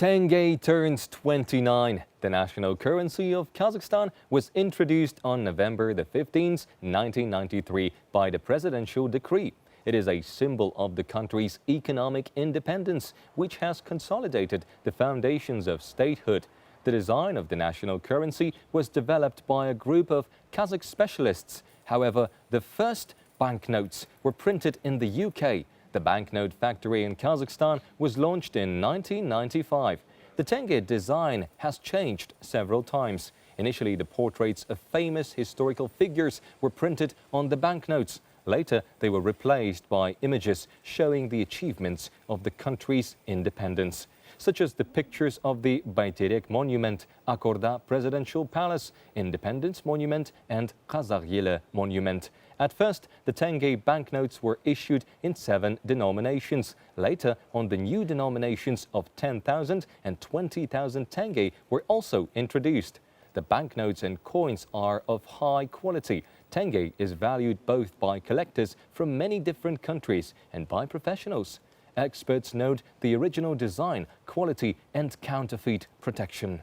Tenge turns 29. The national currency of Kazakhstan was introduced on November the 15th, 1993 by the presidential decree. It is a symbol of the country's economic independence, which has consolidated the foundations of statehood. The design of the national currency was developed by a group of Kazakh specialists. However, the first banknotes were printed in the UK. The banknote factory in Kazakhstan was launched in 1995. The Tenge design has changed several times. Initially, the portraits of famous historical figures were printed on the banknotes. Later, they were replaced by images showing the achievements of the country's independence, such as the pictures of the Baiterek Monument, Akorda Presidential Palace, Independence Monument and Kazakh Yeli Monument. At first, the Tenge banknotes were issued in 7 denominations. Later on, the new denominations of 10,000 and 20,000 Tenge were also introduced. The banknotes and coins are of high quality. Tenge is valued both by collectors from many different countries and by professionals. Experts note the original design, quality and counterfeit protection.